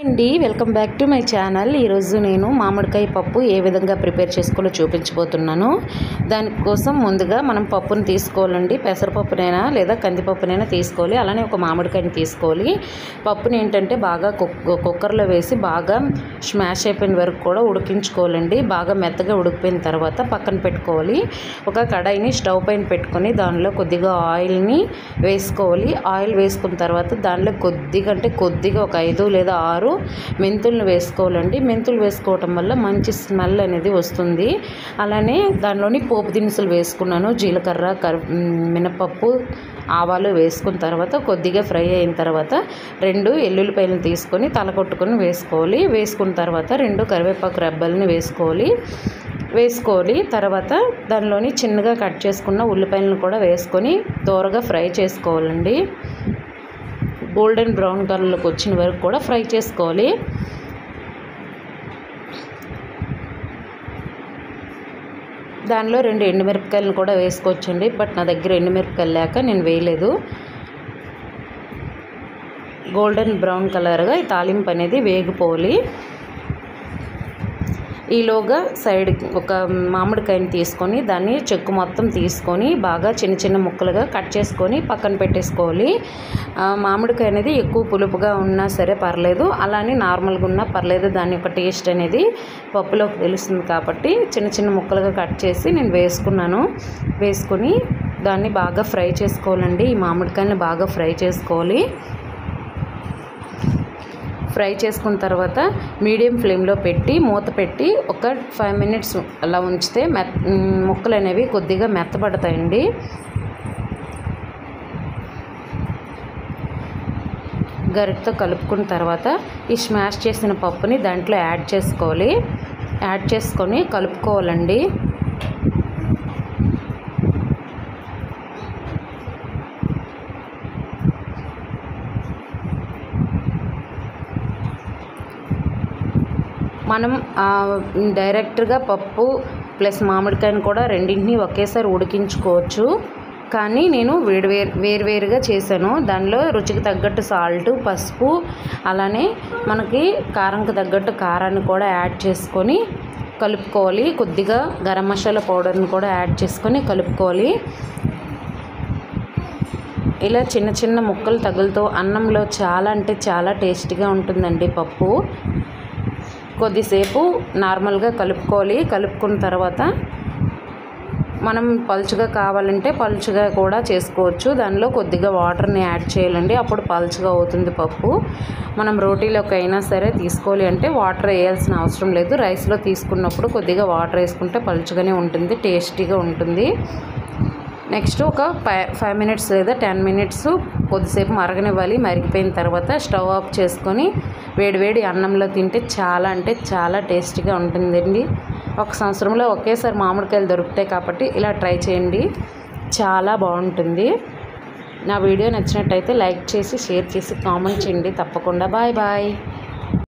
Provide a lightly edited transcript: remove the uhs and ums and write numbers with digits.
అండి, welcome back to my channel. ఈరోజు నేను మామిడికాయ పప్పు ఏ విధంగా ప్రిపేర్ చేసుకోవాలో చూపించబోతున్నాను. దానికోసం ముందుగా మనం పప్పును తీసుకోవాలండి. పెసరపప్పునైనా లేదా కందిపప్పునైనా తీసుకోవాలి. అలానే ఒక మామిడికాయని తీసుకోవాలి. పప్పుని ఏంటంటే బాగా కుక్కర్లో వేసి బాగా స్మాష్ అయిపోయిన వరకు కూడా ఉడికించుకోవాలండి. బాగా మెత్తగా ఉడికిపోయిన తర్వాత పక్కన పెట్టుకోవాలి. ఒక కడాయిని స్టవ్ పైన పెట్టుకొని దానిలో కొద్దిగా ఆయిల్ని వేసుకోవాలి. ఆయిల్ వేసుకున్న తర్వాత దానిలో కొద్దిగా ఒక 5 లేదా 6 మెంతులను వేసుకోవాలండి. మెంతులు వేసుకోవటం వల్ల మంచి స్మెల్ అనేది వస్తుంది. అలానే దానిలోని పోపు దినుసులు వేసుకున్నాను. జీలకర్ర, మినపప్పు, ఆవాలు వేసుకున్న తర్వాత కొద్దిగా ఫ్రై అయిన తర్వాత 2 ఎల్లుల్లిపాయలను తీసుకొని తలకొట్టుకొని వేసుకోవాలి. వేసుకున్న తర్వాత 2 కరివేపాకు రెబ్బల్ని వేసుకోవాలి. తర్వాత దానిలోని చిన్నగా కట్ చేసుకున్న ఉల్లిపాయలను కూడా వేసుకొని దోరగా ఫ్రై చేసుకోవాలండి. గోల్డెన్ బ్రౌన్ కలర్లోకి వచ్చిన వరకు కూడా ఫ్రై చేసుకోవాలి. దానిలో 2 ఎండుమిరపకాయలను కూడా వేసుకోవచ్చండి. బట్ నా దగ్గర ఎండుమిరపకాయలు లేక నేను వేయలేదు. గోల్డెన్ బ్రౌన్ కలర్గా ఈ తాలింపు అనేది వేగిపోవాలి. ఈలోగా సైడ్ ఒక మామిడికాయని తీసుకొని దాన్ని చెక్కు మొత్తం తీసుకొని బాగా చిన్న ముక్కలుగా కట్ చేసుకొని పక్కన పెట్టేసుకోవాలి. మామిడికాయ అనేది ఎక్కువ పులుపుగా ఉన్నా సరే పర్లేదు, అలానే నార్మల్గా ఉన్నా పర్లేదు. దాని యొక్క టేస్ట్ అనేది పప్పులోకి తెలుస్తుంది కాబట్టి చిన్న ముక్కలుగా కట్ చేసి నేను వేసుకొని దాన్ని బాగా ఫ్రై చేసుకోవాలండి. ఈ మామిడికాయని బాగా ఫ్రై చేసుకోవాలి. ఫ్రై చేసుకున్న తర్వాత మీడియం ఫ్లేమ్లో పెట్టి మూత పెట్టి ఒక 5 మినిట్స్ అలా ఉంచితే ముక్కలు అనేవి కొద్దిగా మెత్తబడతాయండి. గరిటతో కలుపుకున్న తర్వాత ఈ స్మాష్ చేసిన పప్పుని దాంట్లో యాడ్ చేసుకొని కలుపుకోవాలండి. మనం డైరెక్ట్గా పప్పు ప్లస్ మామిడికాయను కూడా రెండింటిని ఒకేసారి ఉడికించుకోవచ్చు. కానీ నేను వేరువేరుగా చేశాను. దానిలో రుచికి తగ్గట్టు సాల్ట్, పసుపు, అలానే మనకి కారంకి తగ్గట్టు కారాన్ని కూడా యాడ్ చేసుకొని కలుపుకోవాలి. కొద్దిగా గరం మసాలా పౌడర్ని కూడా యాడ్ చేసుకొని కలుపుకోవాలి. ఇలా చిన్న ముక్కలు తగులుతూ అన్నంలో చాలా అంటే చాలా టేస్టీగా ఉంటుందండి పప్పు. కొద్దిసేపు నార్మల్గా కలుపుకోవాలి. కలుపుకున్న తర్వాత మనం పలుచగా కావాలంటే పలుచగా కూడా చేసుకోవచ్చు. దానిలో కొద్దిగా వాటర్ని యాడ్ చేయాలండి. అప్పుడు పలుచగా అవుతుంది పప్పు. మనం రోటీలోకి అయినా సరే తీసుకోవాలి అంటే వాటర్ వేయాల్సిన అవసరం లేదు. రైస్లో తీసుకున్నప్పుడు కొద్దిగా వాటర్ వేసుకుంటే పలుచగానే ఉంటుంది, టేస్టీగా ఉంటుంది. నెక్స్ట్ ఒక 5 మినిట్స్ లేదా 10 మినిట్స్ కొద్దిసేపు మరగనివ్వాలి. మరిగిపోయిన తర్వాత స్టవ్ ఆఫ్ చేసుకొని వేడివేడి అన్నంలో తింటే చాలా అంటే చాలా టేస్టీగా ఉంటుందండి. ఒక సంవత్సరంలో ఒకేసారి మామిడికాయలు దొరుకుతాయి కాబట్టి ఇలా ట్రై చేయండి, చాలా బాగుంటుంది. నా వీడియో నచ్చినట్టయితే లైక్ చేసి షేర్ చేసి కామెంట్ చేయండి తప్పకుండా. బాయ్.